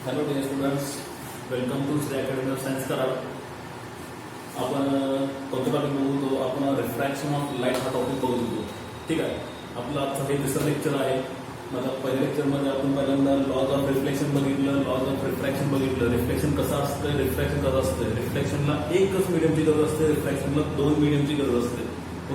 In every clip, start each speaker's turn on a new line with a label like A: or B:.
A: Hello dear students, welcome to Shri academy of science Karad. आपण कोणत्या topic बघू? तो आपण रिफ्रॅक्शन ऑफ लाईट हा टॉपिक बघू. ठीक आहे. आपलं आजचं हे तिसरं लेक्चर आहे. माझ्या पहिल्या लेक्चरमध्ये आपण पहिल्यांदा लॉज ऑफ रिफ्लेक्शन बघितलं, लॉज ऑफ रिफ्रॅक्शन बघितलं, रिफ्लेक्शन कसं असतं, रिफ्रॅक्शन कसं असतं. रिफ्लेक्शनला एकच मीडियमची गरज असते, रिफ्रॅक्शनला दोन मीडियमची गरज असते.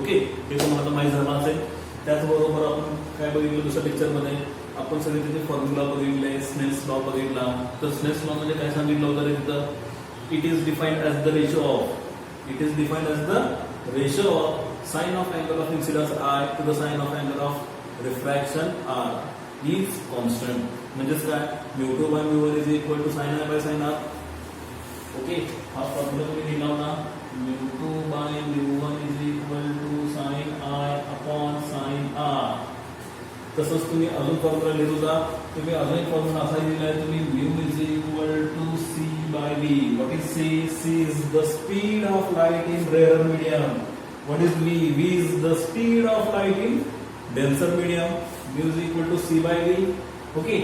A: ओके, हे तुम्हाला माहीत झालं असेल. त्याचबरोबर आपण काय बघितलं दुसऱ्या लेक्चरमध्ये? आपण सगळे त्याचे फॉर्म्युला बघितले, स्नेल्स लॉ बघितला. तर स्नेल्स लॉ म्हणजे काय सांगितलं होतं रे तिथं? It is defined as the ratio of sine of angle of incidence I to the sine of angle of refraction R is constant. म्हणजेच काय? Mu by mu is equal to sine I by sine R. Okay, हा formula तुम्ही लिहिला होता. Mu by mu is equal to sine I upon sine R. तसंच तुम्ही अजून formula लिहित होता. तुम्ही अजून एक फॉर्म्युला असा लिहिला आहे तुम्ही, mu is equal to C by V. What is C? C is the speed of light in rare medium. What is V? V is the speed of light in denser medium. Mu is equal to C by V. Okay,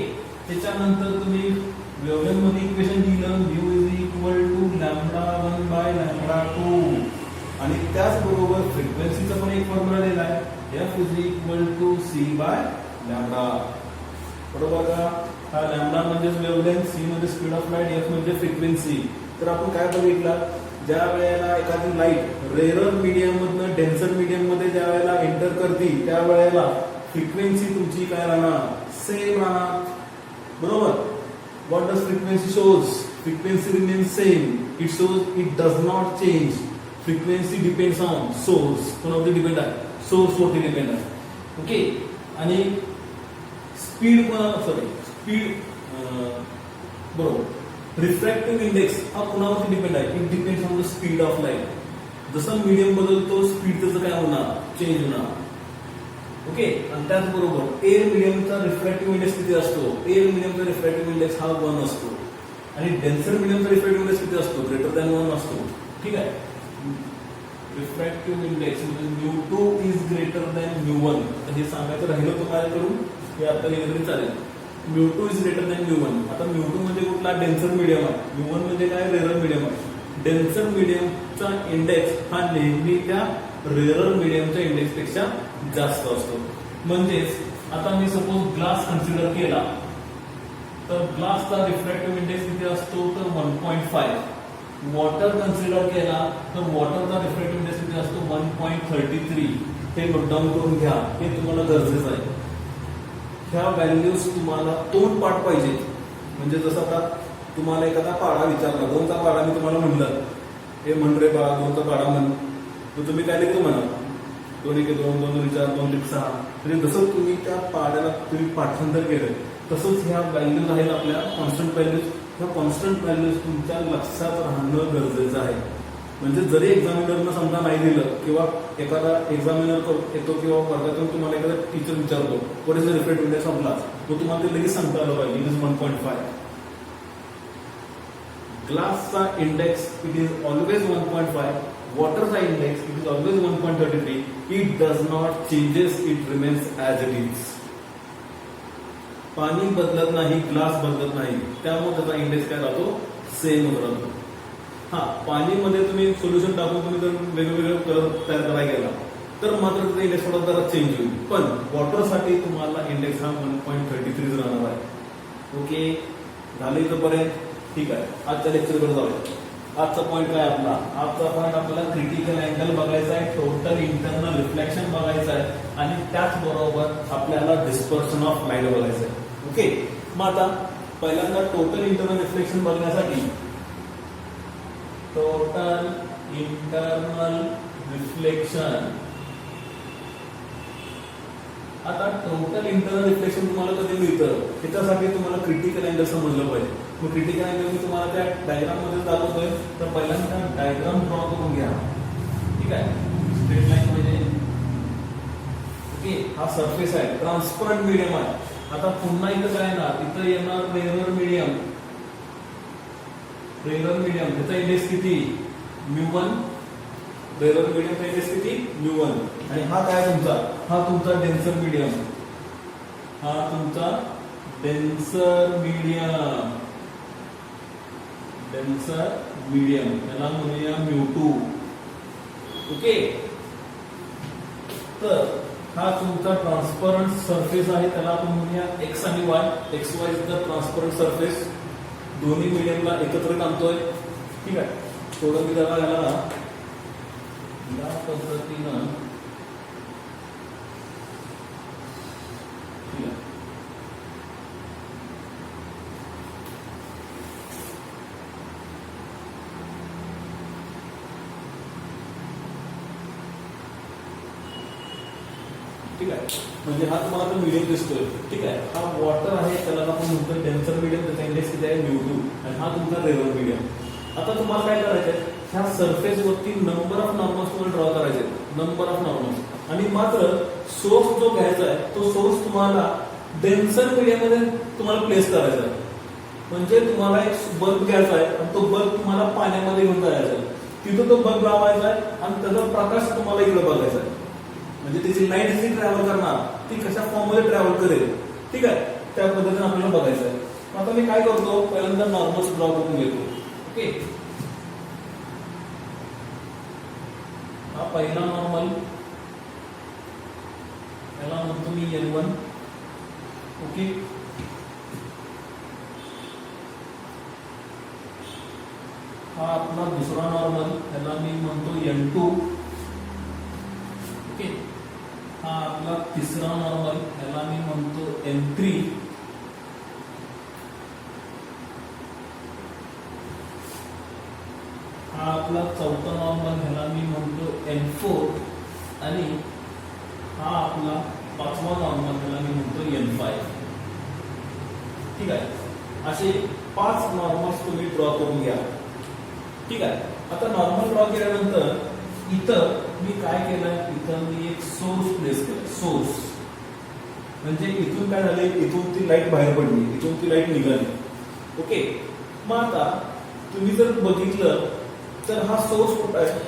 A: त्याच्यानंतर तुम्ही wavelength मध्ये equation लिहिलं, mu is equal to λ1 by λ2. आणि त्याचबरोबर फ्रिक्वेन्सीचा पण एक formula दिला आहे, F is equal to C by lambda. बरोबर का? हा लॅम्बडा म्हणजे वेव्हलेंथ, सी म्हणजे स्पीड ऑफ लाईट, एफ म्हणजे फ्रिक्वेन्सी. तर आपण काय बघितलं? ज्या वेळेला एखादी लाईट रेअर मीडियम मधनं डेन्सर मीडियम मध्ये ज्या वेळेला एंटर करते त्या वेळेला फ्रिक्वेन्सी तुमची काय राहणार? सेम राहणार. बरोबर. What does frequency shows? Frequency remains same. It shows it does not change. Frequency depends on source. कोणावरती डिपेंड आहे? सोर्स वरती डिपेंड आहे. ओके, आणि स्पीड बरोबर. रिफ्रॅक्टिव्ह इंडेक्स हा कोणावरती डिपेंड आहे? It depends on the speed of light. जसं मीडियम बदलतो स्पीड त्याचं काय होणार? चेंज होणार. ओके, आणि त्याचबरोबर एअर मीडियमचा रिफ्रॅक्टिव्ह इंडेक्स किती असतो? एअर मीडियमचा रिफ्रॅक्टिव्ह इंडेक्स हा 1 असतो. आणि डेन्सर मीडियमचा रिफ्रॅक्टिव्ह इंडेक्स किती असतो? ग्रेटर दॅन 1 असतो. ठीक आहे. रिफ्रॅक्टिव्ह इंडेक्स म्हणजे म्यू2 इज ग्रेटर दॅन म्यू1. आता हे सांगायचं राहिलं तुम्हालाकडून, हे आता लिहिलं तरी चालेल. म्यू2 इज ग्रेटर दॅन म्यू1. आता म्यू2 म्हणजे कुठला? डेन्सर मीडियम आहे. म्यू1 म्हणजे काय? रेअर मीडियम आहे. डेन्सर मीडियमचा इंडेक्स हा नेहमी त्या रेअर मीडियमच्या इंडेक्स पेक्षा जास्त असतो. म्हणजेच आता मी सपोज ग्लास कन्सिडर केला तर ग्लासचा रिफ्रॅक्टिव्ह इंडेक्स किती असतो? तर 1.5. वॉटर कन्सिडर केला तर वॉटरचा रिफ्रॅक्टिव्ह इंडेक्स किती असतो? 1.33. हे नोट डाऊन करून घ्या, हे तुम्हाला गरजेचं आहे. ह्या व्हॅल्यूज तुम्हाला तोंड पाठ पाहिजे. म्हणजे जसं आता तुम्हाला एखादा पाडा विचारला, 2चा पाडा मी तुम्हाला म्हणलं, हे म्हण रे बाळा 2चा पाडा म्हण, तर तुम्ही काय लिहितो म्हणा? 2 1 2 2 4 2 6. म्हणजे जसं तुम्ही त्या पाड्याला तुम्ही पाठांतर केलं तसंच ह्या व्हॅल्यूज आहेत आपल्या कॉन्स्टंट व्हॅल्यूज. ह्या कॉन्स्टंट व्हॅल्यूज तुमच्या लक्षात राहणं गरजेचं आहे. म्हणजे जरी एक्झामिनरनं समजा नाही दिलं किंवा एखादा एक्झामिनर येतो किंवा वर्गातून तुम्हाला एखादा टीचर विचारतो what is the refractive index of glass, तो तुम्हाला ते लगेच सांगता आलं पाहिजे. It is 1.5. ग्लासचा इंडेक्स इट इज ऑलवेज 1.5. वॉटरचा index it is always 1.33. It does not changes, it remains as it is. पाणी बदलत नाही, ग्लास बदलत नाही, त्यामुळे त्याचा इंडेक्स काय राहतो? सेम राहतो. हा, पाणीमध्ये तुम्ही सोल्युशन टाकून तुम्ही जर वेगवेगळे कलर तयार करायला गेला तर मात्र त्याचा इंडेक्स थोडा जरा चेंज होईल. पण वॉटरसाठी तुम्हाला इंडेक्स हा 1.33 राहणार आहे. ओके, झालं इथंपर्यंत? ठीक आहे. आजच्या लेक्चरकडे जाऊया. आजचा पॉईंट काय आपला? आजचा पॉईंट आपल्याला क्रिटिकल अँगल बघायचा आहे, टोटल इंटरनल रिफ्लेक्शन बघायचं आहे, आणि त्याचबरोबर आपल्याला डिस्पर्शन ऑफ लाईट बघायचं आहे. ओके, मग आता पहिल्यांदा टोटल इंटरनल रिफ्लेक्शन बघण्यासाठी टोटल इंटरनल रिफ्लेक्शन. आता टोटल इंटरनल रिफ्लेक्शन तुम्हाला कधी मिळतं? त्याच्यासाठी तुम्हाला क्रिटिकल अँगल समजलं पाहिजे. मग क्रिटिकल अँगल मी तुम्हाला त्या डायग्राम मध्ये दाखवतोय. तर पहिल्यांदा डायग्राम ड्रॉ करून घ्या. ठीक आहे. स्ट्रेट लाईन मध्ये. ओके, हा सरफेस आहे, ट्रान्सपरंट मीडियम आहे. आता पुन्हा इथं काय येणार? इथं येणार रेअर मीडियम. रेअर मीडियम त्याचा इंडेक्स किती? म्यू1. रेअर मीडियमचा इंडेक्स किती? म्यू1. आणि हा काय तुमचा? हा तुमचा डेन्सर मीडियम. हा तुमचा डेन्सर मीडियम. डेन्सर मीडियम, त्याला म्हणूया म्यू2. ओके, तर हा तुमचा ट्रान्सपरंट सरफेस आहे, त्याला आपण म्हणूया एक्स आणि Y. X Y is the transparent surface. दोन्ही मीडियमला एकत्र आणतोय. ठीक आहे, थोडं मी त्याला याला या पद्धतीनं ठीक आहे. ठीक आहे, म्हणजे हा तुम्हाला आता मीडियम दिसतोय. ठीक आहे, हा वॉटर आहे, त्याला आपण म्हणतो डेन्सर मीडियम, त्याचा इंडेक्स किती आहे म्यू2, आणि हा तुमचा रेअर मीडियम. आता तुम्हाला काय करायचंय, ह्या सरफेस वरती नंबर ऑफ नॉर्मल्स तुम्हाला ड्रॉ करायचे, नंबर ऑफ नॉर्मल्स, आणि मात्र सोर्स जो घ्यायचा आहे तो सोर्स तुम्हाला डेन्सर मीडियम मध्ये तुम्हाला प्लेस करायचा आहे. म्हणजे तुम्हाला एक बल्ब घ्यायचा आहे आणि तो बल्ब तुम्हाला पाण्यामध्ये घेऊन जायचा आहे, तिथं तो बल्ब लावायचा आहे आणि त्याचा प्रकाश तुम्हाला इकडे बघायचा आहे. म्हणजे त्याची लाईट जी ट्रॅव्हल करणार ती कशा फॉर्म मध्ये ट्रॅव्हल करेल. ठीक आहे, त्या पद्धतीने आपल्याला बघायचं आहे. आता मी काय करतो, पहिल्यांदा नॉर्मल्स ड्रॉ करून घेतो. ओके, हा पहिला नॉर्मल, त्याला म्हणतो मी N1. ओके, हा आपला दुसरा नॉर्मल, त्याला मी म्हणतो N2. ओके, हा आपला तिसरा नॉर्मल, त्याला मी म्हणतो N3. हा आपला चौथा नॉर्मल, ह्याला मी म्हणतो N4. आणि हा आपला पाचवा नॉर्मल, ह्याला मी म्हणतो N5. ठीक आहे, असे 5 नॉर्मल्स तुम्ही ड्रॉ करून घ्या. ठीक आहे, आता नॉर्मल ड्रॉ केल्यानंतर इथं मी काय केलं, इथं मी एक सोर्स प्लेस केला. सोर्स म्हणजे इथून काय झाले, इथून ती लाईट बाहेर पडली, इथून ती लाईट निघाली. ओके, मग आता तुम्ही जर बघितलं तर हा सोर्स कुठं आहे,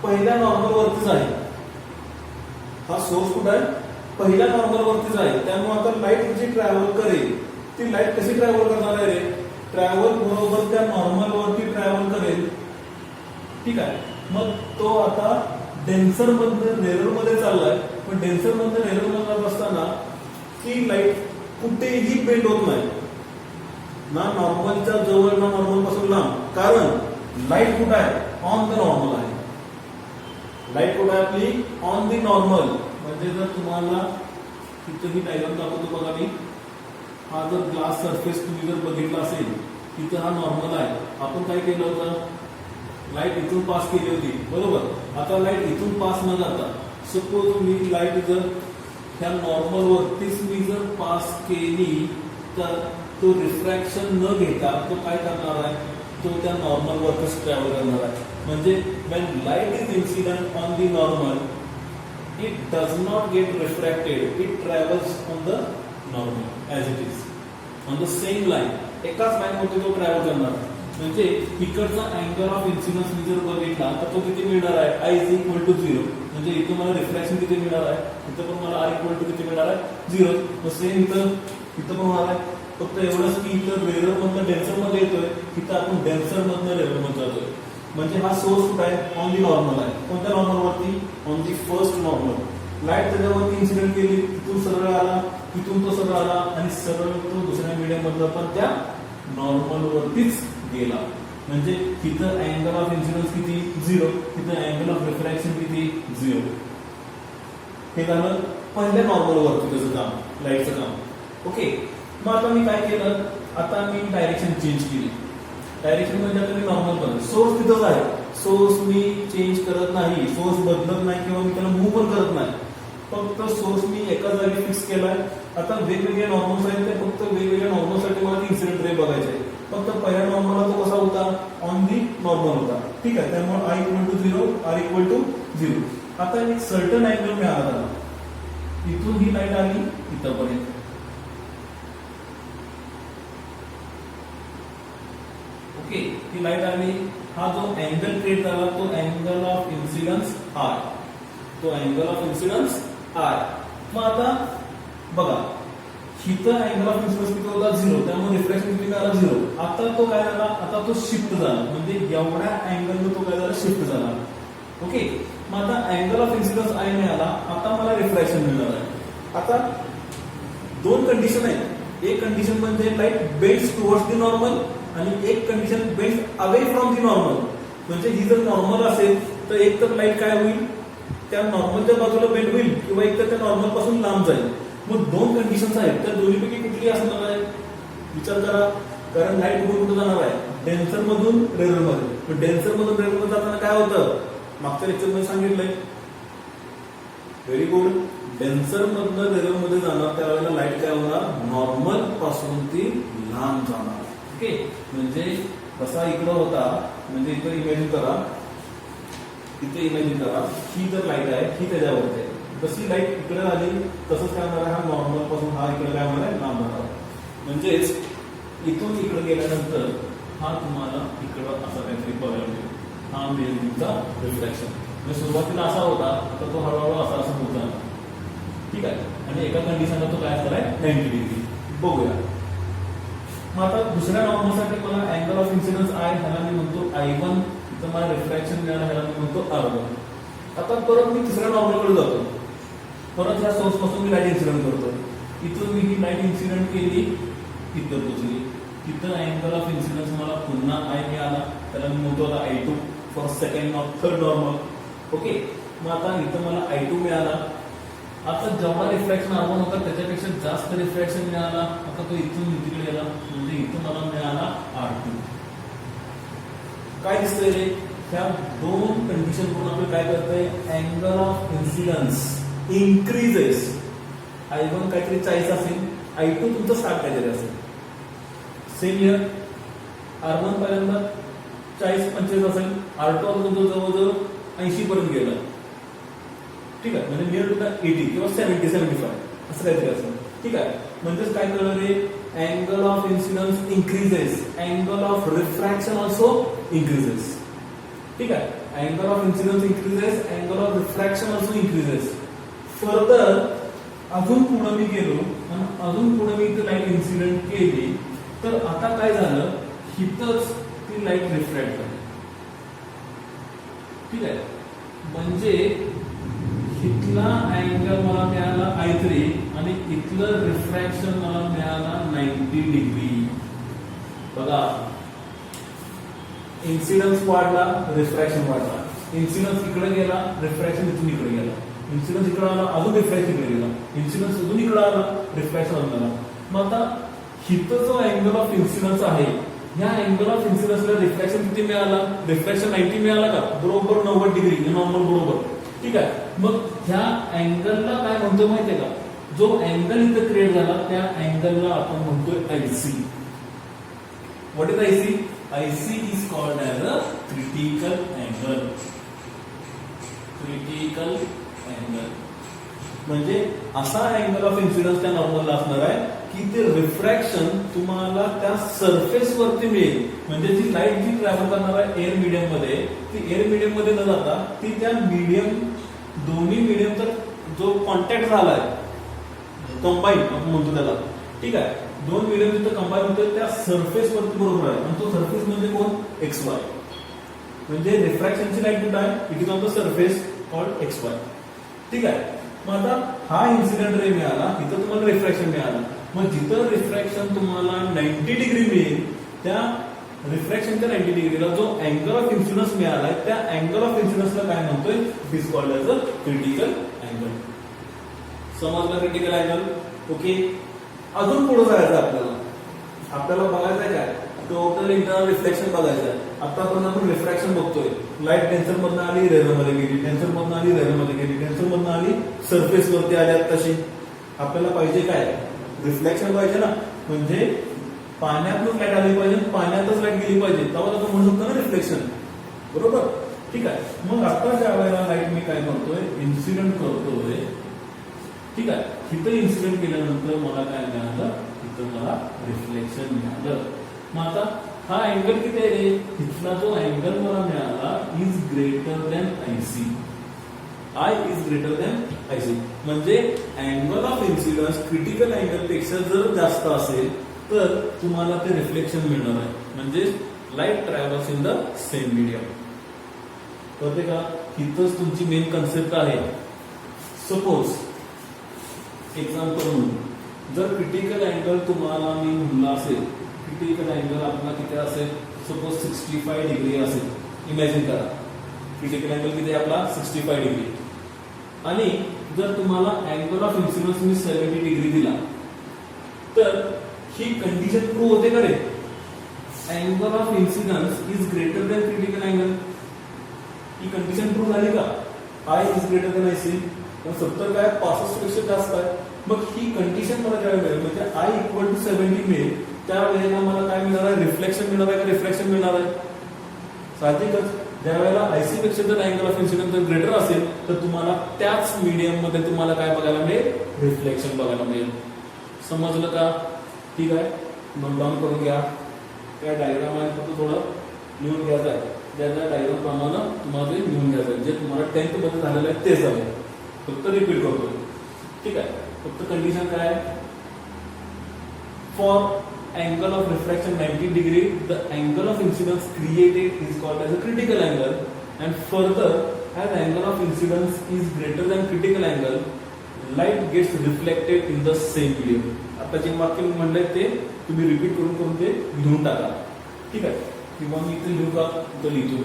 A: पहिल्या नॉर्मल वरतीच आहे. हा सोर्स कुठं आहे, पहिल्या नॉर्मल वरतीच आहे. त्यामुळे आता लाईट जी ट्रॅव्हल करेल ती लाईट कशी ट्रॅव्हल करणार आहे रे, ट्रॅव्हल बरोबर त्या नॉर्मल वरती ट्रॅव्हल करेल. ठीक आहे, मग तो आता डेन्सर मधनं रेअर मध्ये चाललाय, पण डेन्सर मधनं रेअर मध्ये जात असताना ती लाईट कुठेही बेंड होत नाही, ना नॉर्मलच्या जवळ ना नॉर्मल पासून लांब. कारण लाईट कुठं आहे, ऑन द नॉर्मल आहे. लाईट कुठं आहे आपली, ऑन द नॉर्मल. म्हणजे जर तुम्हाला इथं ही डायग्राम दाखवतो बघा मी, हा जर ग्लास सरफेस तुम्ही जर बघितला असेल, इथं हा नॉर्मल आहे. आपण काय केलं होतं, लाईट इथून पास केली होती, बरोबर. आता लाईट इथून पास न जाता सपोज मी लाईट जर ह्या नॉर्मल वरतीच मी जर पास केली तर तो रिफ्रॅक्शन न घेता तो काय करणार आहे, तो त्या नॉर्मल वरतीच ट्रॅव्हल करणार आहे. म्हणजे when light is incident on the normal, it does not get refracted, it travels on the normal as it is on the same line. एकाच लाईन वरती तो ट्रॅव्हल करणार. म्हणजे इकडचा अँगल ऑफ इन्सिडन्स मी जर बघितला तर तो किती मिळणार आहे, I is equal to 0. म्हणजे इथं मला रिफ्रॅक्शन किती मिळणार आहे, इथं पण मला R equal to किती मिळणार आहे, 0. मग सेम इथं पण होणार आहे. फक्त एवढंच की इथं रेअर मधनं डेन्सर मध्ये येतोय, इथं आपण डेन्सर मधनं रेअर मध्ये जातोय. म्हणजे हा सोर्स कुठं आहे, ऑन दी नॉर्मल आहे. कोणत्या नॉर्मल वरती, on the first normal. Light त्याच्यावरती इन्सिडेंट केली, तिथून सरळ आला, तिथून तो सरळ आला आणि सरळ तो दुसऱ्या मीडियम मधला पण त्या नॉर्मल वरतीच गेला. म्हणजे तिथं अँगल ऑफ इन्सिडन्स किती, 0. तिथं अँगल ऑफ रिफ्रॅक्शन किती, 0. हे झालं पहिल्या नॉर्मल वरती त्याचं काम, लाईटचं काम. ओके, मग आता मी काय केलं, आता मी डायरेक्शन चेंज केली. डायरेक्शन म्हणजे आता मी नॉर्मल बनवलं. सोर्स तिथंच आहे, सोर्स मी चेंज करत नाही, सोर्स बदलत नाही किंवा मी त्याला मूव्ह पण करत नाही. फक्त सोर्स मी एका जागी फिक्स केलाय. आता वेगवेगळे नॉर्मल्स आहेत, ते फक्त वेगवेगळ्या नॉर्मलसाठी मला इन्सिडेंट रे बघायचे आहे. फक्त पहिल्या नॉर्मलला तो कसा होता, ऑन दी नॉर्मल होता. ठीक आहे, त्यामुळे I equal to 0, R equal to 0. आता एक सर्टन अँगल मिळाला त्याला, इथून ही लाईट आली इथपर्यंत. ओके, ही लाईट आली, हा जो अँगल क्रिएट झाला तो अँगल ऑफ इन्सिडन्स R, तो अँगल ऑफ इन्सिडन्स R. मग आता बघा, इथं अँगल ऑफ इन्सिडन्स किती होता, 0. त्यामुळे रिफ्रॅक्शन किती मिळाला 0. आता तो काय झाला, आता तो शिफ्ट झाला, म्हणजे एवढ्या अँगलनं तो काय झाला, शिफ्ट झाला. ओके, मग आता अँगल ऑफ इन्सिडन्स आय मिळाला, आता मला रिफ्रॅक्शन मिळणार आहे. आता दोन कंडिशन आहेत. एक कंडिशन म्हणजे light bends towards the normal आणि एक condition bends away from the normal. म्हणजे ही जर नॉर्मल असेल तर एक तर लाईट काय होईल, त्या नॉर्मलच्या बाजूला बेंड होईल किंवा एक तर त्या नॉर्मल पासून लांब जाईल. मग दोन कंडिशन्स आहेत, त्या दोन्हीपैकी कुठली असणार आहे विचार करा. कारण लाईट कुठून कुठं जाणार आहे, डेन्सर मधून रेअर मध्ये. डेन्सर मधून रेअर मध्ये जाताना काय होतं, मागच्या लेक्चर मध्ये सांगितलंय. Very good. डेन्सर मधनं रेअर मध्ये जाणार त्यावेळेला लाईट काय होणार, नॉर्मल पासून ती लांब जाणार. ओके, म्हणजे कसा इकडं होता, म्हणजे इथं इमॅजिन करा, इथे इमॅजिन करा, ही जर लाईट आहे ही त्याच्यावरती आहे. जशी लाईट इकडे आली तसंच काय होणार आहे, हा नॉर्मल पासून हा इकडे काय होणार आहे, लांब होणार. म्हणजेच इथून इकडे गेल्यानंतर हा तुम्हाला इकडं असा काहीतरी बघायला मिळेल. हा मिळेल तुमचा रिफ्लेक्शन. म्हणजे सुरुवातीला असा होता, आता तो हळूहळू असा असं होत जाणार. ठीक आहे, आणि एका कंडिशनला तो काय असणार आहे, 90 डिग्री. बघूया. मग आता दुसऱ्या नॉर्मलसाठी मला अँगल ऑफ इन्सिडन्स आय, ह्याला मी म्हणतो I1, तर मला रिफ्रॅक्शन मिळालं, ह्याला मी म्हणतो R1. आता परत मी तिसऱ्या नॉर्मलकडे जातो. परत ह्या सोर्स पासून मी लाईट इन्सिडेंट करतो. इथून मी ही लाईट इन्सिडेंट केली, इथं पोचली. तिथं अँगल ऑफ इन्सिडन्स मला पुन्हा आय मिळाला, त्याला मी म्हणतो आता I2 for second third normal. Okay, मग आता इथं मला I2 मिळाला. आता जेवढा रिफ्रॅक्शन R1 होता त्याच्यापेक्षा जास्त रिफ्रॅक्शन मिळाला. आता तो इथून तिकडे गेला, म्हणजे इथून मला मिळाला R2. काय दिसतंय रे, ह्या दोन कंडिशन करून आपण काय करतोय, angle of incidence increases. I1 काहीतरी 40 असेल, I2 तुमचं 60 काहीतरी असेल. सेम हिअर, R1 पहिल्यांदा 40-45 असेल, R2 तुमचं जवळजवळ 80 पर्यंत गेला. ठीक आहे, म्हणजे नियर टू द 80 किंवा 70-75 असं काहीतरी असेल. ठीक आहे, म्हणजेच काय कळलं रे, angle of incidence increases, angle of refraction also increases. ठीक आहे, angle of incidence increases, angle of refraction also increases. Further अजून पुढे मी गेलो आणि अजून पुढे मी इथे लाईट इन्सिडेंट केली, तर आता काय झालं, हिथंच ती लाईट रिफ्रॅक्ट झाली. ठीक आहे, म्हणजे इथला अँगल मला मिळाला I3 आणि इथलं रिफ्रॅक्शन मला मिळाला 90 डिग्री. बघा, इन्सिडन्स वाढला, रिफ्रॅक्शन वाढला. इन्सिडन्स इकडे गेला, रिफ्रॅक्शन इथून इकडे गेला. इन्सिडन्स इकडे आला, अजून रिफ्रॅक्शन इकडे गेला. इन्सिडन्स अजून इकडे आला, रिफ्रॅक्शन अजून आला. मग आता हिथं जो अँगल ऑफ इन्सिडन्स आहे, ह्या अँगल ऑफ इन्सिडन्सला रिफ्रॅक्शन किती मिळाला, रिफ्रॅक्शन 90 मिळाला का, बरोबर 90 डिग्री, नॉर्मल बरोबर. ठीक आहे, मग ह्या अँगलला काय म्हणतो माहितीये का, जो अँगल इथं क्रिएट झाला त्या अँगलला आपण म्हणतोय IC. What is IC? IC is called as a critical angle. Critical angle म्हणजे असा अँगल ऑफ इन्सिडन्स त्या नॉर्मलला असणार आहे की ते रिफ्रॅक्शन तुम्हाला त्या सरफेस वरती मिळेल. म्हणजे जी लाईट जी ट्रॅव्हल करणार आहे एअर मीडियम मध्ये, ती एअर मीडियम मध्ये न जाता ती त्या मीडियम, दोन्ही मीडियमचा जो कॉन्टॅक्ट झालाय, कंबाईन आपण म्हणतो त्याला. ठीक आहे, दोन मीडियम जिथं कंबाईन होते त्या सरफेस वरती बरोबर आहे. आणि तो सरफेस म्हणजे कोण, XY. म्हणजे रिफ्रॅक्शनची लाईट कुठं आहे, it is on the surface called XY. ठीक आहे, मग आता हा इन्सिडेंट रे मिळाला, तिथं तुम्हाला रिफ्रॅक्शन मिळालं. मग जिथं रिफ्रॅक्शन तुम्हाला 90 डिग्री मिळेल, त्या रिफ्रॅक्शनच्या 90 डिग्रीला जो अँगल ऑफ इन्सिडन्स मिळालाय, त्या अँगल ऑफ इन्सिडन्सला काय म्हणतोय, it is called as a critical angle. समजलं क्रिटिकल अँगल? ओके, अजून पुढे जायचं आपल्याला बघायचंय काय, टोटल इंटरनल रिफ्लेक्शन बघायचं आहे. आतापर्यंत आपण रिफ्रॅक्शन बघतोय, लाईट टेन्सर मधनं आली, रेअर मध्ये गेली, टेन्सर मधनं आली, रेअर मध्ये गेली, टेन्सर मधनं आली, सरफेस वरती आली. तशी आपल्याला पाहिजे काय, रिफ्लेक्शन पाहिजे ना. म्हणजे पाण्यातून लाईट आली पाहिजे, पाण्यातच लाईट गेली पाहिजे, तेव्हा आपण म्हणू शकतो ना रिफ्लेक्शन. बरोबर? ठीक आहे, मग आता ज्या वेळेला लाईट मी काय करतोय, इन्सिडेंट करतोय. ठीक आहे, तिथं इन्सिडेंट केल्यानंतर मला काय मिळालं, तिथं मला रिफ्लेक्शन मिळालं. मग आता हा अँगल किती आहे रे, तिथला जो अँगल मला मिळाला is greater than IC. I is greater than IC. म्हणजे angle of incidence critical angle पेक्षा जर जास्त असेल तर तुम्हाला ते रिफ्लेक्शन मिळणार आहे. म्हणजे light travels in the same medium. कळते का? इथंच तुमची मेन कन्सेप्ट आहे. सपोज एक्झाम्पल म्हणून जर क्रिटिकल अँगल तुम्हाला मी म्हणला असेल, क्रिटिकल अँगल आपला किती असेल, सपोज 65 डिग्री असेल. इमॅजिन करा क्रिटिकल अँगल किती आहे आपला 65 डिग्री. आणि जर तुम्हाला अँगल ऑफ इन्सिडन्स मी 70 डिग्री दिला तर ही कंडिशन प्रूव्ह होते का रे? Angle of incidence is greater than critical angle. ही कंडिशन प्रूव्ह झाली का? I is greater than IC. पण 70 काय 65 पेक्षा जास्त आहे. मग ही कंडिशन मला काय मिळेल? म्हणजे आय इक्वल टू 70 मिळेल. त्यावेळेला मला काय मिळणार आहे? रिफ्लेक्शन मिळणार आहे का रिफ्रॅक्शन मिळणार आहे? साहजिकच ज्यावेळेला आयसी पेक्षा जर अँगल ऑफ इन्सिडन्स जर ग्रेटर असेल तर तुम्हाला त्याच मीडियम मध्ये तुम्हाला काय बघायला मिळेल? रिफ्लेक्शन बघायला मिळेल. समजलं का? ठीक आहे, नोट डाऊन करून घ्या. त्या डायग्राम आहे फक्त थोडं लिहून घ्यायचं आहे. त्या डायग्राम प्रमाणे तुम्हाला ते लिहून घ्यायचं आहे. जे तुम्हाला 10th मध्ये झालेलं आहे तेच आहे, फक्त रिपीट करतो. ठीक आहे, फक्त कंडिशन काय आहे? For angle of refraction 90 degree, the angle of incidence created is called as a critical angle, and further as angle of incidence is greater than critical angle, light gets reflected in the same medium. आता जे वाक्य मी म्हणलंय ते तुम्ही repeat करून करून ते लिहून टाका. ठीक आहे, किंवा मी इथे लिहू का? इथं लिहितो.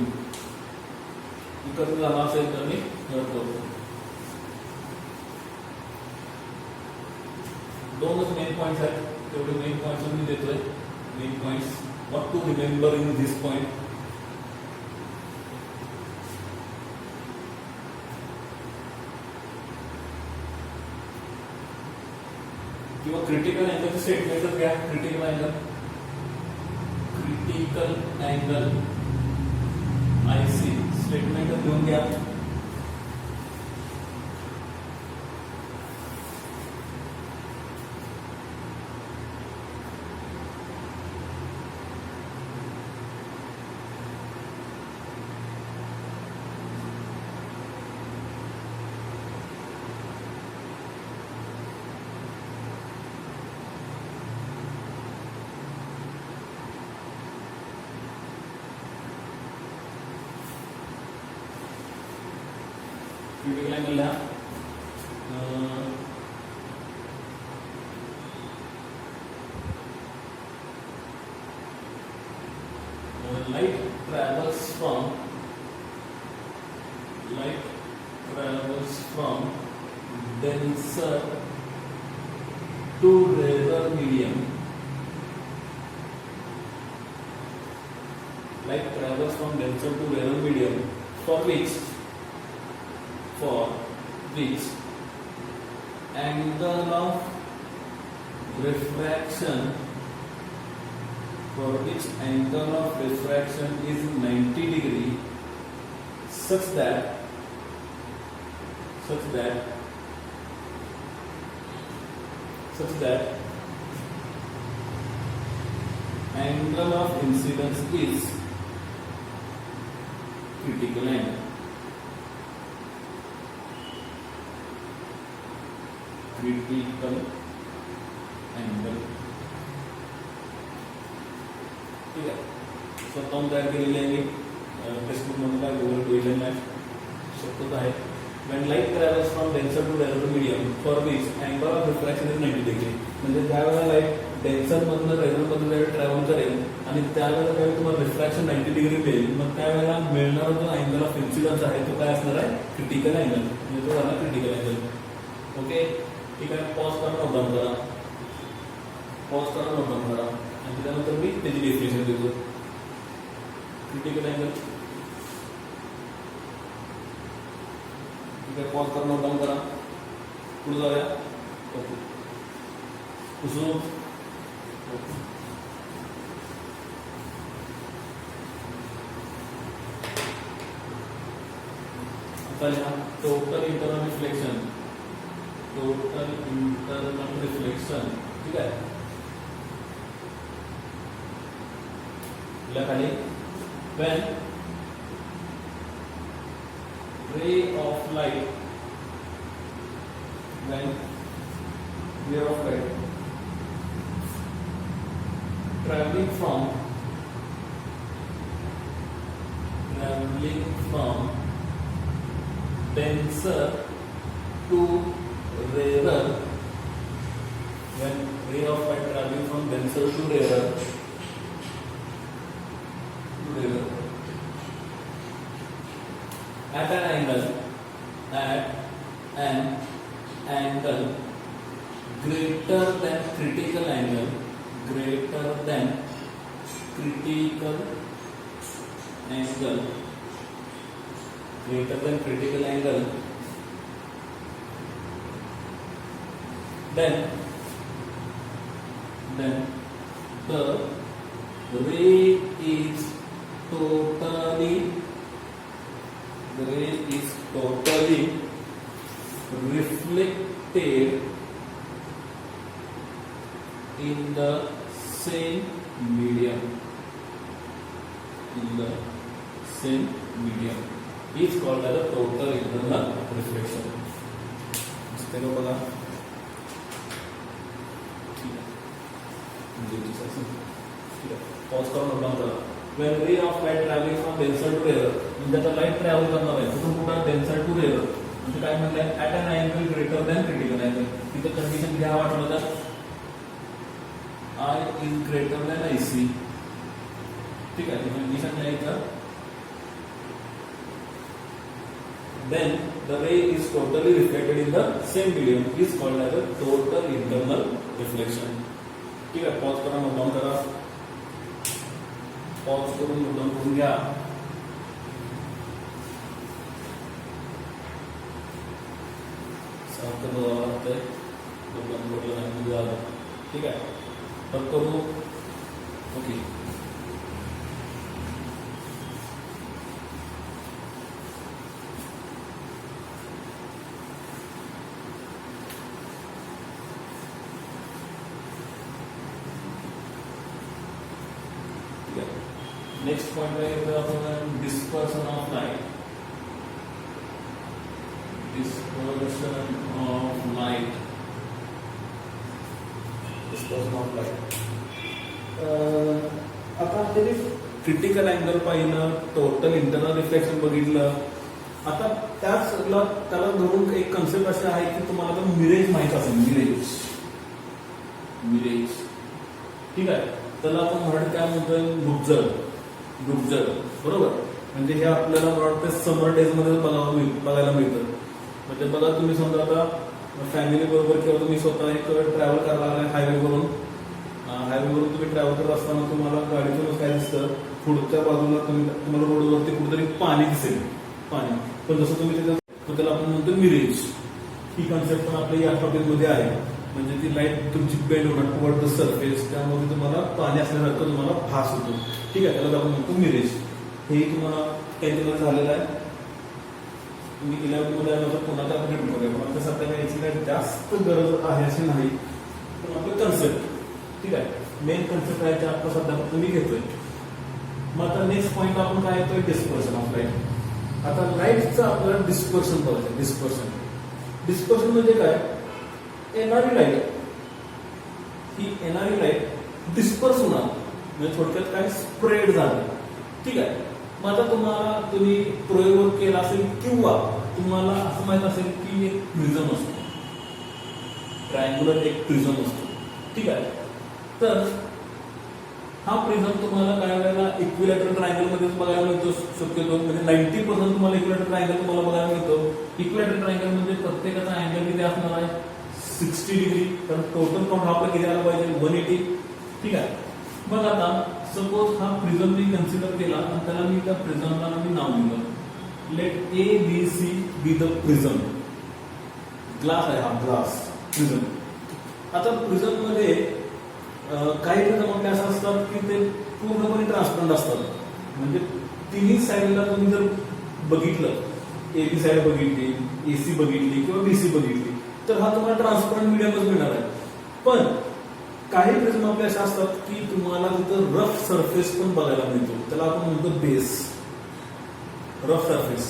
A: इकडे झाला असेल तर मी करतो. दोनच मेन पॉइंट्स आहेत, तेवढे मेन पॉइंट्स मी देतोय. Main points what to remember in this point. किंवा क्रिटिकल अँगलचे स्टेटमेंट घ्या. क्रिटिकल अँगल आयसी स्टेटमेंट घेऊन घ्या. क्रिटिकल अँगल लिहा. light travels from denser to rarer medium. Light travels from denser to rarer medium for which angle of refraction is 90 degree such that angle of incidence is critical angle. Critical angle. ठीक आहे, स्वतःहून तयार केलेली आहे मी. Textbook मध्ये काय Google लिहिलेलं नाही, शक्यता आहे. when light travels from denser to rarer medium for which angle of refraction is 90 degree. म्हणजे ज्यावेळेला लाईट डेन्सर मधनं रेअर मध्ये ट्रॅव्हल करेल आणि त्यावेळेला काही तुम्हाला रिफ्रॅक्शन 90 डिग्री मिळेल, मग त्यावेळेला मिळणारा जो अँगल ऑफ इन्सिडन्स आहे तो काय असणार आहे? Critical angle. म्हणजे तो झाला क्रिटिकल अँगल. ओके, ठीक आहे. पॉज करा, नोट डाऊन करा. आणि त्यानंतर मी त्याची डेफिनेशन देतो. Critical angle. ठीक आहे, पॉज करा, नोट डाऊन करा. पुढे जाऊया. ओके, कुसुम. आता लिहा टोटल इंटरनल रिफ्लेक्शन. ठीक आहे. खाली when ray of light traveling from denser to rarer, when ray of light traveling from denser to rarer at an angle greater than critical angle then the ray is totally reflected in the same medium is called as a total internal reflection. बघा pause करून note down करा. When ray of light traveling from denser to rarer, म्हणजे आता light travel करणार आहे कुठून कुठं denser to rarer, म्हणजे काय म्हणलंय at an angle greater than critical angle. तिथं कंडिशन घ्या वाटलं तर I is greater than IC. ठीक आहे, कंडिशन घ्यायचं. Then the ray is totally reflected in the same medium is called as a total internal reflection. ठीक आहे, pause करा नोट डाउन करा. पॉज करून नोट डाउन करून घ्या. सारखं बघावं लागतंय, नोट डाउन करून झालं. ठीक आहे, तर करू. ओके, नेक्स्ट पॉइंट आहे आपण डिस्पर्शन ऑफ लाईट. आता त्याने क्रिटिकल अँगल पाहिलं, टोटल इंटरनल रिफ्लेक्शन बघितलं. आता त्याला धरून एक कन्सेप्ट अशी आहे की तुम्हाला तर मिरेज माहित असेल. मिरेज ठीक आहे, त्याला आपण मराठी काय म्हणतोय, डुबजळ बरोबर. म्हणजे हे आपल्याला मला वाटतं समर डेज मध्ये बघायला मिळतं. म्हणजे बघा तुम्ही समजा आता फॅमिली बरोबर किंवा तुम्ही स्वतः एक ट्रॅव्हल करायला हायवेवरून तुम्ही ट्रॅव्हल करत असताना तुम्हाला गाडीतून काय दिसतं, पुढच्या बाजूला तुम्हाला रोडवरती कुठेतरी पाणी दिसेल. पाणी पण जसं तुम्ही त्याला आपण म्हणतो मिरेज. ही कन्सेप्ट पण आपल्या या टॉपिक मध्ये आहे. म्हणजे ती लाईट तुमची बेंड होणार टुवर्ड द सरफेस, त्यामध्ये तुम्हाला पाणी असल्यासारखं तुम्हाला भास होतो. ठीक आहे, त्याला आपण म्हणतो मिरेज. हे तुम्हाला टेन्थमध्ये झालेलं आहे. तुम्ही 11th मध्ये पुन्हा त्या अपडेट करूया. पण आता सध्या याची काही जास्त गरज आहे अशी नाही, पण आपलं कन्सेप्ट ठीक आहे, मेन कन्सेप्ट आहे ते आपलं सध्या तुम्ही घेतोय. मग आता नेक्स्ट पॉईंट आपण काय येतोय, डिस्पर्शन ऑफ लाईट. आता लाईटचं आपल्याला डिस्पर्शन बघायचं. डिस्पर्शन म्हणजे काय, येणारी लाईट डिस्पर्स होणार, म्हणजे थोडक्यात काय स्प्रेड झालं. ठीक आहे, मग आता तुम्ही प्रयोग केला असेल किंवा तुम्हाला असं माहित असेल की एक प्रिझम असतो, ट्रायंग्युलर एक प्रिझम असतो. ठीक आहे, तर हा प्रिझम तुम्हाला काय वेळेला इक्विलॅटरल ट्रायंगल मध्येच बघायला मिळतो शक्यतो. म्हणजे 90% तुम्हाला इक्विलॅटरल ट्रायंगल तुम्हाला बघायला मिळतो. इक्विलॅटरल ट्रायंगल म्हणजे प्रत्येकाचा अँगल किती असणार आहे, 60 डिग्री. तर टोटल काउंट आपला किती आला पाहिजे, 180. ठीक आहे, मग आता सपोज हा प्रिझम मी कन्सिडर केला आणि त्याला मी त्या प्रिझमला मी नाव दिलं, let ABC be the prism. Glass आहे हा, ग्लास प्रिझम. आता प्रिझम मध्ये काही प्रिझम आपले असं असतात की ते पूर्णपणे ट्रान्सपरंट असतात. म्हणजे तिन्ही साईडला तुम्ही जर बघितलं, AB साईड बघितली, AC बघितली किंवा BC बघितली, तर हा तुम्हाला ट्रान्सपरंट मीडियमच मिळणार आहे. पण काही प्रिझम आपले असे असतात की तुम्हाला तिथं रफ सरफेस पण बघायला मिळतो. त्याला आपण म्हणतो बेस, रफ सरफेस.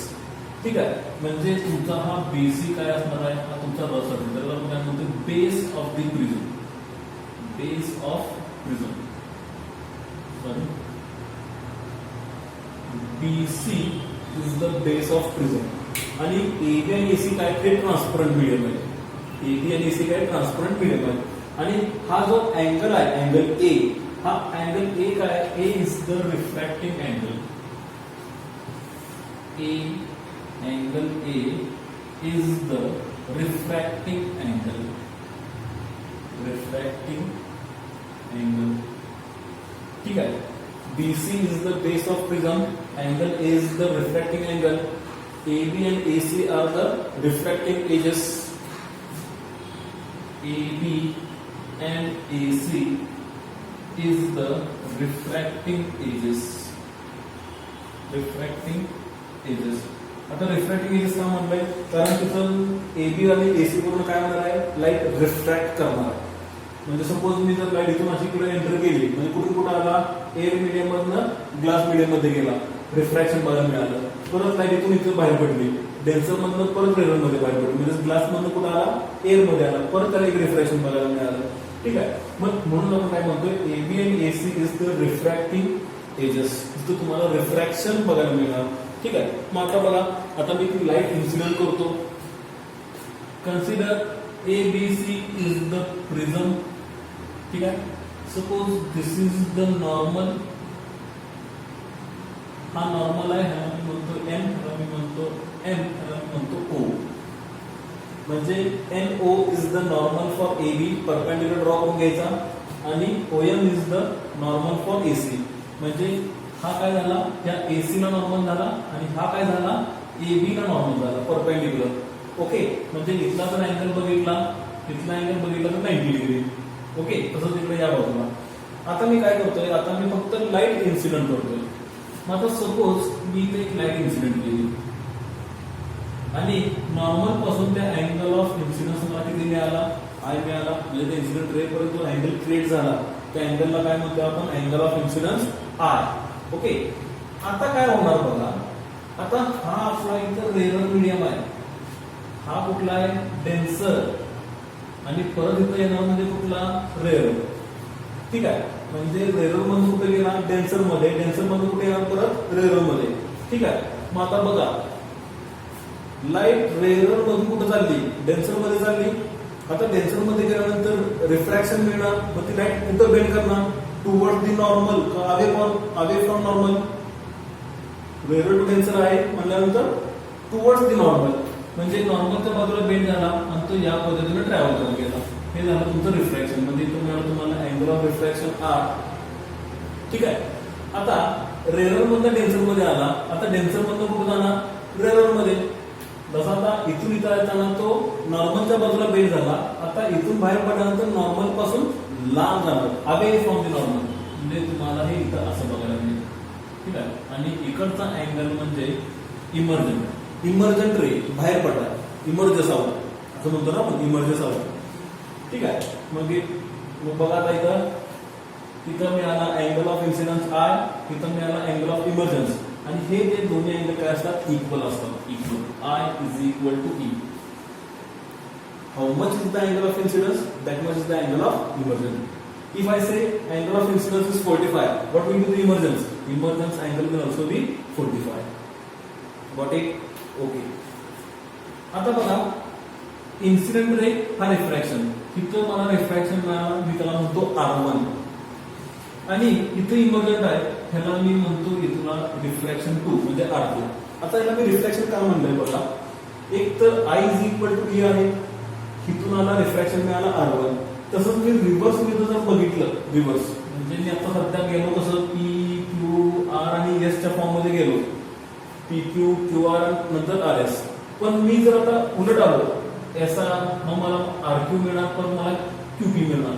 A: ठीक आहे, म्हणजे तुमचा हा बेसिक काय असणार आहे, हा तुमचा रफ सरफेस. त्याला आपण काय म्हणतो, base of the prism. BC is the base of prism आणि AB आणि AC काय ते ट्रान्सपरंट मीडियम आहे. AB आणि AC काय ट्रान्सपरंट मीडियम आहे आणि हा जो अँगल आहे अँगल A, हा अँगल A काय A is the refracting angle. Angle A is the refracting angle. ठीक है. BC is the base of prism. Angle A is the refracting angle. AB and AC are the refracting edges. AB and AC is the refracting edges. आता refracting edges का म्हणलंय कारण तिथं AB आणि AC पूर्ण काय होणार आहे लाईट रिफ्रॅक्ट करणार आहे. म्हणजे सपोज मी जर लाईट इथून अशी पुढे एंटर केली म्हणजे कुठून कुठे आला एअर मीडियम मधनं ग्लास मीडियम मध्ये गेला रिफ्रॅक्शन बघायला मिळालं. परत लाईट इथून इथं बाहेर पडली डेन्सर मधनं परत रेअर मध्ये बाहेर पडली म्हणजे ग्लास मधनं कुठे आला एअर मध्ये आला परत त्याला एक रिफ्रॅक्शन बघायला मिळालं. ठीक आहे. मग म्हणून आपण काय म्हणतोय AB आणि AC is the refracting edges. तिथं तुम्हाला रिफ्रॅक्शन बघायला मिळणार. ठीक आहे. मग आता बघा आता मी ती लाईट इन्सिडेंट करतो. Consider ABC is the prism. ठीक आहे. Suppose this is the normal. हा नॉर्मल आहे ह्याला मी म्हणतो M, ह्याला मी म्हणतो M, ह्याला मी म्हणतो O. म्हणजे NO is the normal for AB perpendicular draw करून घ्यायचा आणि OM is the normal for AC. म्हणजे हा काय झाला या AC ला नॉर्मल झाला आणि हा काय झाला AB ला नॉर्मल झाला परपेंडिक्युलर. ओके. म्हणजे इथला जर अँगल बघितला इथला अँगल बघितला तर 90 डिग्री. ओके. तसंच इकडे या बाजूला. आता मी काय करतोय आता मी फक्त लाईट इन्सिडेंट करतोय. मग आता सपोज मी इथे एक लाईट इन्सिडेंट केली आणि नॉर्मल पासून त्या अँगल ऑफ इन्सिडन्स मला किती मिळाला I मिळाला म्हणजे त्या इन्सिडेंट रे पर्यंत जो अँगल क्रिएट झाला त्या अँगलला काय म्हणतो आपण angle of incidence I. Okay. आता काय होणार बघा आता हा आपला इथं रेअर मीडियम आहे. हा कुठला आहे डेन्सर आणि परत इथं येणार म्हणजे कुठला रेअर. ठीक आहे. म्हणजे रेअर मधून कुठे गेला डेन्सर मध्ये कुठे येणार परत रेअर मध्ये. ठीक आहे. मग आता बघा लाईट रेअर मधून कुठे चालली डेन्सर मध्ये चालली. आता डेन्सर मध्ये गेल्यानंतर रिफ्रॅक्शन मिळणार मग ती लाईट कुठं बेंड करणार toward the normal away from normal. Rare to denser आहे म्हणल्यानंतर टुवर्ड्स दी नॉर्मल म्हणजे नॉर्मलच्या बाजूला बेंड झाला आणि तो या पद्धतीने ट्रॅव्हल करत गेला. हे झालं तुमचं रिफ्रॅक्शन. म्हणजे इथं मिळालं तुम्हाला अँगल ऑफ रिफ्रॅक्शन R. ठीक आहे. आता रेअर मधनं डेन्सर मध्ये आला. आता डेन्सर मधनं कुठं जाणार रेअर मध्ये. जसा आता इथून इथं येताना तो नॉर्मलच्या बाजूला बेंड झाला. आता इथून बाहेर पडल्यानंतर नॉर्मल पासून लांब जाणार अवे फ्रॉम दी नॉर्मल. म्हणजे तुम्हाला हे इथं असं बघायला मिळेल. ठीक आहे. आणि इकडचा अँगल म्हणजे इमर्जंट रे बाहेर पडतात इमर्जस आउट असं म्हणतो ना आपण इमर्जस आउट. ठीक आहे. मग बघा आता इथं मिळाला अँगल ऑफ इन्सिडन्स I, इथं मिळाला अँगल ऑफ इमर्जन्स आणि हे जे दोन्ही अँगल काय असतात इक्वल असतात. Equal I is equal to E. How much is the angle of incidence? That much is the angle of emergence. If I say angle of incidence is 45, what will be the emergence? Emergence angle will also be 45. Got it? Okay. आता बघा incident ray हा refraction. इथं मला refraction मिळाला मी त्याला म्हणतो R1 आणि इथं इमर्जंट आहे ह्याला मी म्हणतो इथला रिफ्रॅक्शन 2 म्हणजे R2. आता याला मी रिफ्रॅक्शन का म्हणलंय बघा एक तर I is equal to E आहे. इथून आला रिफ्रॅक्शन मिळाला R1. तसंच मी रिव्हर्स मध्ये जर बघितलं रिव्हर्स म्हणजे मी आता सध्या गेलो कसं PQR आणि S च्या फॉर्म मध्ये गेलो PQQR नंतर RS. पण मी जर आता उलट आलो याचा मग मला RQ मिळणार पण मला QP मिळणार.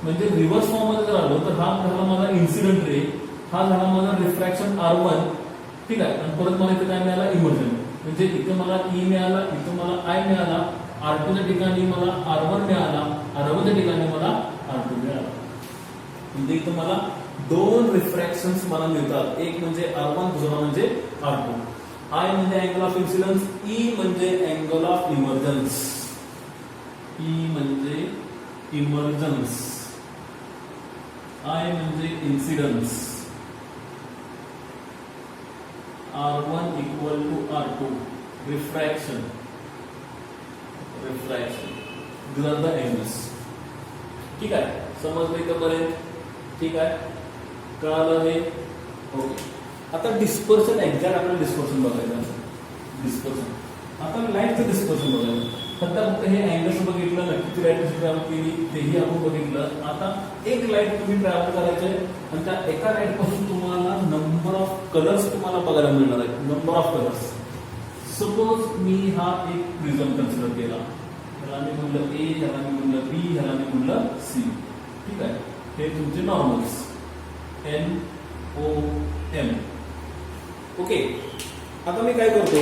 A: म्हणजे रिव्हर्स फॉर्म मध्ये जर आलो तर हा झाला माझा इन्सिडेंट रे हा झाला माझा रिफ्रॅक्शन R1. ठीक आहे. आणि परत मला इथे काय मिळाला इमर्जंट म्हणजे इथं मला E मिळाला इथं मला I मिळाला. R2 च्या ठिकाणी मला R1 मिळाला. R1 च्या ठिकाणी मला R2 मिळाला. म्हणजे इथं मला दोन रिफ्रॅक्शन्स मला मिळतात. एक म्हणजे R1 दुसरा म्हणजे R2. I म्हणजे अँगल ऑफ इन्सिडन्स. E म्हणजे अँगल ऑफ इमर्जन्स. E म्हणजे इमर्जन्स. I म्हणजे incidence. R1 equal to R2 refraction. These are the angles. ठीक आहे, समजलं इथपर्यंत? ठीक आहे, कळालं हे? ओके. आता डिस्पर्शन, एक्झॅक्ट आपल्याला डिस्पर्शन बघायचं. डिस्पर्शन आता लाईटचं डिस्पर्शन बघायचं. फक्त हे अँगल्स बघितलं, नक्कीची लाईट कशी ट्रॅव्हल केली तेही आपण बघितलं. आता एक लाईट तुम्ही ट्रॅव्हल करायचे आणि त्या एका लाईट पासून तुम्हाला नंबर ऑफ कलर्स तुम्हाला बघायला मिळणार आहेत. Number of colours. सपोज मी हा एक प्रिझम कन्सिडर केला, ह्याला मी म्हणलं ए, ह्याला मी म्हणलं बी, ह्याला मी म्हणलं सी. ठीक आहे, हे तुमचे नॉर्मल्स NOM. ओके. आता मी काय करतो,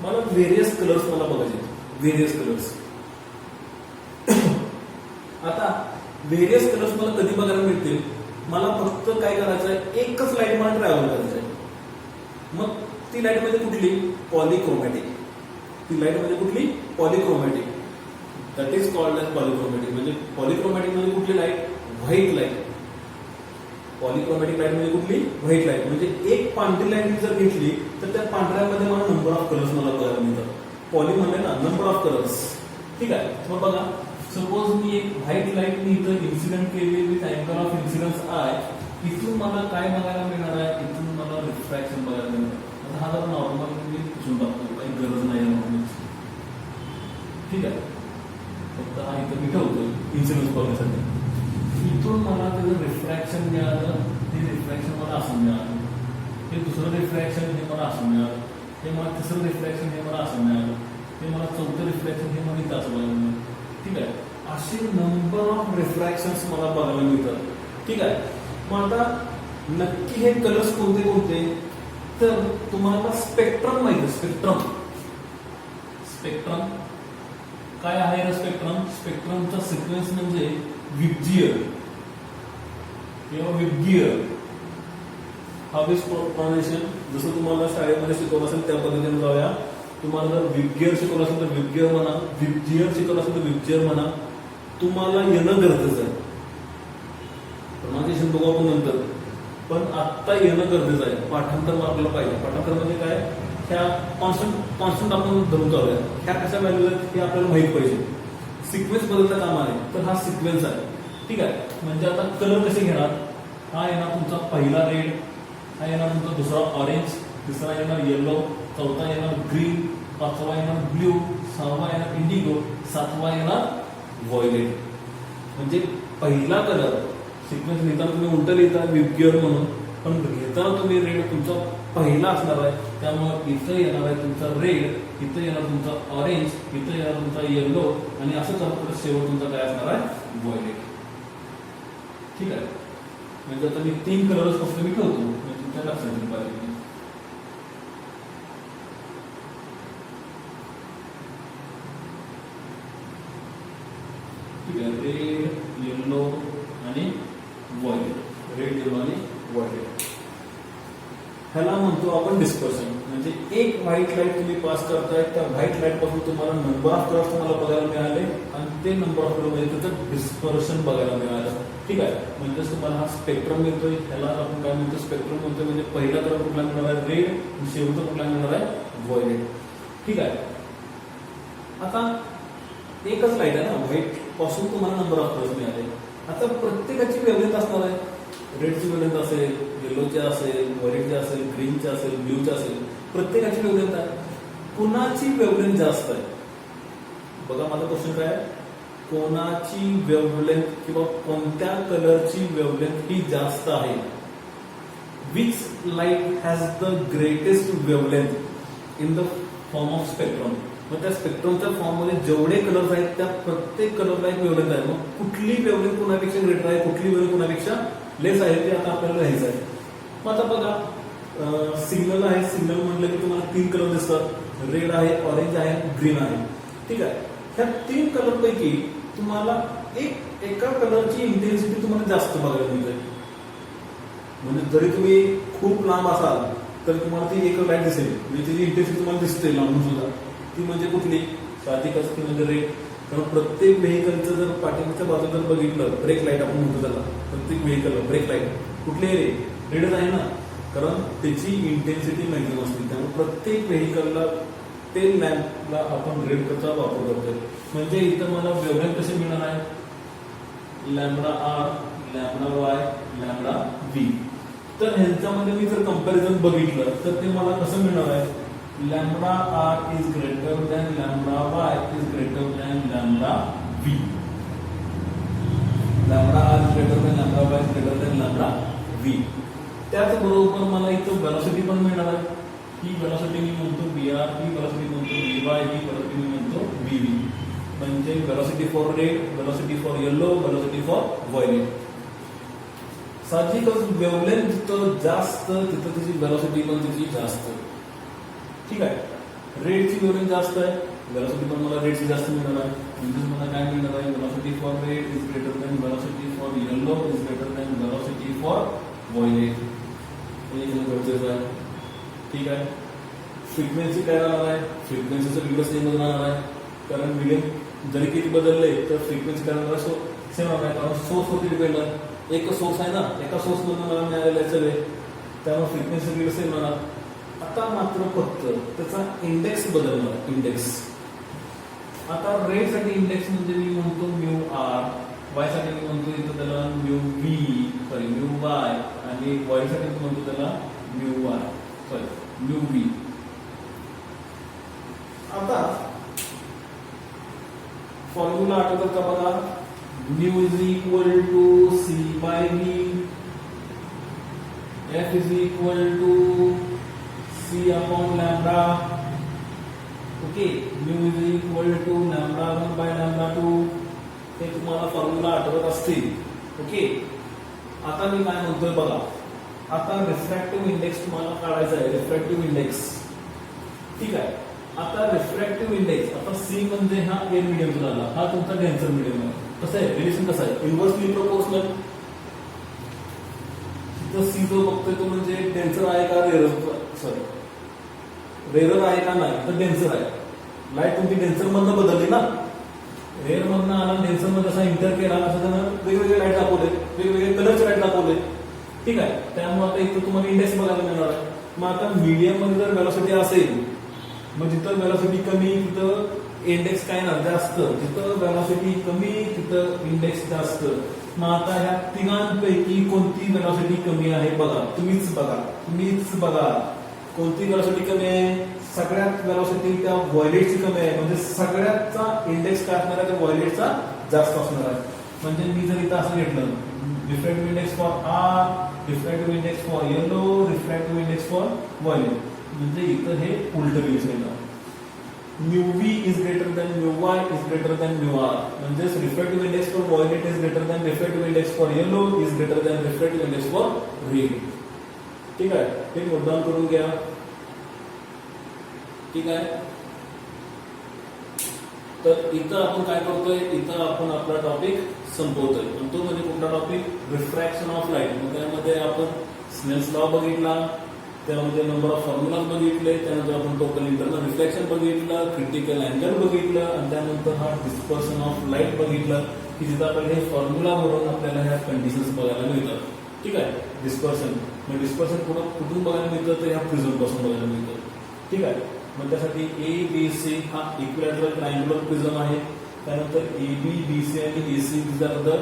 A: मला व्हेरियस कलर्स मला बघायचे. Various colours. आता व्हेरियस कलर्स मला कधी बघायला मिळतील? मला फक्त काय करायचं आहे, एकच लाईट मला ट्रॅव्हल करायचं आहे. मग ती लाईट म्हणजे कुठली? पॉलिक्रोमॅटिक. ती लाईट म्हणजे कुठली? Polychromatic. That is called as polychromatic. म्हणजे पॉलिक्रोमॅटिक म्हणजे कुठली light? White light. Polychromatic light म्हणजे कुठली? White light. म्हणजे एक पांढरी लाईट जर घेतली तर त्या पांढऱ्यामध्ये मला नंबर ऑफ कलर्स मला बघायला मिळतात. पॉली म्हणले ना, नंबर ऑफ कलर्स. ठीक आहे, मग बघा, सपोज मी एक व्हाईट लाईट मी इथं इन्सिडेंट केली with angle of incidence I. इथून मला काय बघायला मिळणार आहे? इथून मला रिफ्रॅक्शन बघायला मिळणार. आता हा जर नॉर्मल मी पुसून टाकतो, काही गरज नाही नॉर्मलची. ठीक आहे, फक्त हा इथं मी ठेवतो इन्सिडन्स बघण्यासाठी. इथून मला त्याचं रिफ्रॅक्शन मिळालं, ते रिफ्रॅक्शन मला असं मिळालं. हे दुसरं रिफ्रॅक्शन हे मला असं मिळालं. हे मला तिसरं रिफ्रॅक्शन हे मला असं मिळालं. हे मला चौथं रिफ्रॅक्शन हे मला इथं असं बघायला मिळालं. ठीक आहे, असे नंबर ऑफ रिफ्रॅक्शन्स मला बघायला मिळतात. ठीक आहे, मग आता नक्की हे कलर्स कोणते कोणते? तर तुम्हाला स्पेक्ट्रम माहिती आहे. स्पेक्ट्रम काय आहे? स्पेक्ट्रम, स्पेक्ट्रमचा सिक्वेन्स म्हणजे विबजियर किंवा विबगियर. How is pronunciation? जसं तुम्हाला शाळेमध्ये शिकवलं असेल त्या पद्धतीने जाऊया. तुम्हाला जर विबगियर शिकवलं असेल तर विबगियर म्हणा, विबजियर शिकवलं असेल तर विबजियर म्हणा. तुम्हाला येणं गरजेचं आहे. प्रोनाउन्सिएशन बघू आपण नंतर, पण आत्ता येणं गरजेचं आहे. पाठांतर आपल्याला पाहिजे. पाठांतर म्हणजे काय? ह्या कॉन्स्टंट आपण धरून चालूया. ह्या कशा व्हॅल्यू आहेत हे आपल्याला माहित पाहिजे. सिक्वेन्स बदलता काम आहे, तर हा सिक्वेन्स आहे. ठीक आहे, म्हणजे आता कलर कसे घेणार? हा येणार तुमचा पहिला रेड, हा येणार तुमचा दुसरा ऑरेंज, तिसरा येणार येलो, चौथा येणार ग्रीन, पाचवा येणार ब्ल्यू, सहावा येणार इंडिगो, सातवा येणार व्हायोलेट. म्हणजे पहिला कलर सिक्वेन्स लिहिताना तुम्ही उलट लिहिता विबगियर म्हणून, पण घेताना तुम्ही रेड तुमचा पहिला असणार आहे. त्यामुळे इथं येणार आहे तुमचा रेड, इथं येणार तुमचा ऑरेंज, इथं येणार तुमचा येलो, आणि असं करत शेवट तुमचा काय असणार आहे? व्हायोलेट. ठीक आहे, म्हणजे आता मी 3 कलर्स फक्त मी ठेवतो, म्हणजे तुमच्या लक्षात येईल पाहिजे. ठीक आहे, रेड, येलो आणि व्हायोलेट. रेड, येलो आणि व्हायोलेट. ह्याला म्हणतो आपण डिस्पर्शन. म्हणजे एक व्हाईट लाईट तुम्ही पास करताय, त्या व्हाईट लाईट पासून तुम्हाला नंबर ऑफ कलर्स तुम्हाला बघायला मिळाले, आणि ते नंबर ऑफ कलर म्हणजे त्याचं डिस्पर्शन बघायला मिळालं. ठीक आहे, म्हणजे तुम्हाला हा स्पेक्ट्रम मिळतोय. ह्याला आपण काय म्हणतो? स्पेक्ट्रम म्हणतो. म्हणजे पहिला कलर कुठला मिळणार आहे? रेड, आणि शेवटचा कुठला मिळणार आहे? व्हायोलेट. ठीक आहे, आता एकच लाईट आहे ना, व्हाईट पासून तुम्हाला नंबर ऑफ कलर्स मिळाले. आता प्रत्येकाची वेवलेंथ असणार आहे. रेडची वेवलेंथ असेल, येलोचे असेल, व्हाईटचे असेल, ग्रीनचे असेल, ब्ल्यूचे असेल. प्रत्येकाची वेवलेंथ आहे. कुणाची वेवलेंथ जास्त आहे? बघा, माझा क्वेश्चन काय आहे? कोणाची वेवलेंथ किंवा कोणत्या कलरची वेवलेंथ ही जास्त आहे? Which light has the greatest wavelength in the form of spectrum. मग त्या स्पेक्ट्रमच्या फॉर्म मध्ये जेवढे कलर्स आहेत त्या प्रत्येक कलरला एक वेवलेंथ आहे. मग कुठली वेवलेंथ कुणापेक्षा ग्रेटर आहे, कुठली वेवलेंथ कुणापेक्षा लेस आहे, ते आता आपल्याला लिहायचं आहे. मग आता बघा, सिग्नल आहे. सिग्नल म्हटलं की तुम्हाला 3 कलर दिसतात. रेड आहे, ऑरेंज आहे, ग्रीन आहे. ठीक आहे, ह्या 3 कलर पैकी तुम्हाला एका कलरची इंटेन्सिटी तुम्हाला जास्त बघायला मिळते. म्हणजे जरी तुम्ही खूप लांब असाल तर तुम्हाला ती एक लाईट दिसेल, म्हणजे त्याची इंटेन्सिटी तुम्हाला दिसते लांबून सुद्धा. ती म्हणजे कुठली? साहजिक असते म्हणजे रेड. कारण प्रत्येक व्हेकलचं जर पाठीमागच्या बाजूला जर बघितलं, ब्रेक लाईट आपण म्हणतो त्याला, प्रत्येक व्हेकल ब्रेक लाईट कुठली आहे? रेडच आहे ना. कारण त्याची इंटेन्सिटी मॅक्झिमम असते. त्यामुळे प्रत्येक व्हेकलला ते लॅम्पला आपण रेड कलरचा वापर करतोय. म्हणजे इथं मला वेव्हलेंथ कसे मिळणार आहे, lambda R, lambda Y, lambda V. तर ह्यांच्यामध्ये मी जर कंपॅरिझन बघितलं तर ते मला कसं मिळणार आहे, lambda R is greater than lambda Y is greater than lambda V. Lambda R is greater than lambda Y is greater than lambda V. त्याचबरोबर मला इथं वेलॉसिटी पण मिळणार आहे. ही वेलॉसिटी मी म्हणतो बीआर, ही वेलॉसिटी म्हणतो बीवाय, ही वेलॉसिटी मी म्हणतो बीव्ही. म्हणजे velocity for red, velocity for yellow, velocity for violet. साहजिकच वेव्हलेंथ जिथं जास्त तिथं त्याची वेलॉसिटी पण तिची जास्त. ठीक आहे. रेडची वेव्हलेंथ जास्त आहे, वेलॉसिटी पण मला रेडची जास्त मिळणार आहे. म्हणजे मला काय मिळणार आहे, velocity for red is greater than velocity for yellow is greater than velocity for violet. हे गरजेचं आहे. ठीक आहे. फ्रिक्वेन्सी काय राहणार आहे, फ्रिक्वेन्सीचं वेगळं सेम राहणार आहे. कारण मिडियम जरी किती बदलले तर फ्रिक्वेन्सी काय राहणार सेम राहणार आहे. कारण सोर्सवरती डिपेंड आहे. एक सोर्स आहे ना, एका सोर्समधून मला मिळालेलं आहे सगळे, त्यामुळे फ्रिक्वेन्सी वेगळं सेम राहणार. आता मात्र फक्त त्याचा इंडेक्स बदलणार. इंडेक्स आता रेड साठी इंडेक्स म्हणजे मी म्हणतो म्यू आर, वाय साठी मी म्हणतो इथं त्याला mu V, sorry mu Y, आणि वाय साठी मी म्हणतो त्याला mu Y, sorry mu V. आता फॉर्म्युला आठवतात का बघा, mu is equal to C by V, F is equal to C upon lambda. Okay, mu is equal to lambda 1 by lambda 2. हे तुम्हाला फॉर्म्युला आठवत असतील. ओके. आता मी काय म्हणतोय बघा, आता रिफ्रॅक्टिव्ह इंडेक्स तुम्हाला काढायचा आहे. Refractive index. ठीक आहे. आता रिफ्रॅक्टिव्ह इंडेक्स, आता सी म्हणजे हा एअर मीडियम झाला, हा तुमचा डेन्सर मीडियम आहे. कसं आहे रिलेशन, कसं आहे इन्व्हर्सली प्रोपोर्शनल. तिथं सी जो बघतोय तो म्हणजे डेन्सर आहे का रेअर, सॉरी रेअर आहे का नाही, तर डेन्सर आहे. लाईट तुमची डेन्सर मधनं बदलली ना, रेअर मधनं आला डेन्सर मध्ये असा इंटर केला, असं त्यानं वेगवेगळे लाईट दाखवले, वेगवेगळे कलरचे लाईट दाखवले. ठीक आहे. त्यामुळे आता इथं तुम्हाला इंडेक्स बघायला मिळणार आहे. मग आता मीडियम मध्ये जर वेलॉसिटी असेल, मग जिथं वेलॉसिटी कमी तिथं इंडेक्स काय ना जास्त, जिथं वेलॉसिटी कमी तिथं इंडेक्स जास्त. मग आता ह्या तिघांपैकी कोणती वेलॉसिटी कमी आहे बघा, तुम्हीच बघा कोणती वेलॉसिटी कमी आहे. सगळ्यात वेलॉसिटी त्या व्हायलेटची कमी आहे. म्हणजे सगळ्याचा इंडेक्स काय असणार आहे, त्या व्हायलेटचा जास्त असणार आहे. म्हणजे मी जर इथं असं घेतलं, refractive index for R, refractive index for yellow, refractive index for violet, म्हणजे इथं हे उलट रिलीज होईल. Mu V is greater than mu Y is greater than mu R. म्हणजे refractive index for violet is greater than refractive index for yellow is greater than refractive index for red. ठीक आहे. हे मुद्दाम करून घ्या. ठीक आहे. तर इथं आपण काय करतोय, इथं आपण आपला टॉपिक संपवतोय. आणि तो म्हणजे कुठला टॉपिक, रिफ्रॅक्शन ऑफ लाईट. मग त्यामध्ये आपण स्नेल्स लॉ बघितला, त्यामध्ये नंबर ऑफ फॉर्म्युलाज बघितले, त्यानंतर आपण टोटल इंटरनल रिफ्लेक्शन बघितलं, क्रिटिकल अँगल बघितलं, आणि त्यानंतर हा डिस्पर्शन ऑफ लाईट बघितलं, की जिथं आपल्याला हे फॉर्म्युला भरून आपल्याला ह्या कंडिशन्स बघायला मिळतात. ठीक आहे. डिस्पर्शन, मग डिस्पर्शन कुठून बघायला मिळतं, तर ह्या प्रिझम पासून बघायला मिळतं. ठीक आहे. मग त्यासाठी ए बी सी हा इक्विलॅटरल ट्रायंग्युलर प्रिझम आहे. त्यानंतर ए बी, बी सी आणि ए C these are the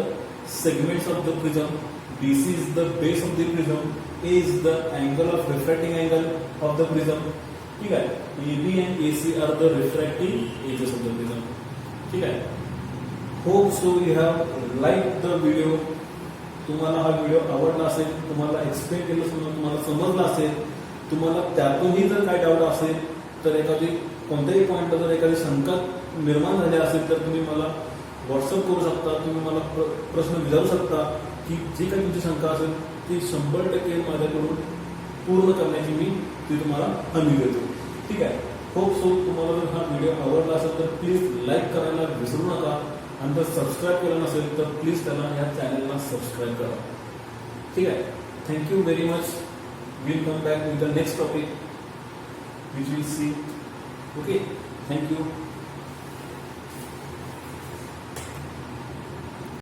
A: segments of the prism. BC is the base of the prism. A is the angle of refracting angle of the prism. ठीक आहे. AB and AC are the refracting edges of the prism. ठीक आहे. Hope so you have liked the video. तुम्हाला हा video आवडला असेल, तुम्हाला explain केलं, तुम्हाला समजलं असेल, तुम्हाला त्यातूनही जर काय डाऊट असेल, तर एखादी कोणत्याही पॉईंटला जर एखादी शंका निर्माण झाली असेल तर तुम्ही मला व्हॉट्सअप करू शकता. तुम्ही मला प्रश्न विचारू शकता, की जी काही तुमची शंका असेल ती 100% माझ्याकडून पूर्ण करण्याची मी ती तुम्हाला हमी देतो. ठीक आहे. होप सो तुम्हाला जर हा व्हिडिओ आवडला असेल तर प्लीज लाईक करायला विसरू नका, आणि जर सबस्क्राईब केलं नसेल तर प्लीज त्याला या चॅनलला सबस्क्राईब करा. ठीक आहे. Thank you very much. Will come back with the next topic which we'll see. Okay, thank you.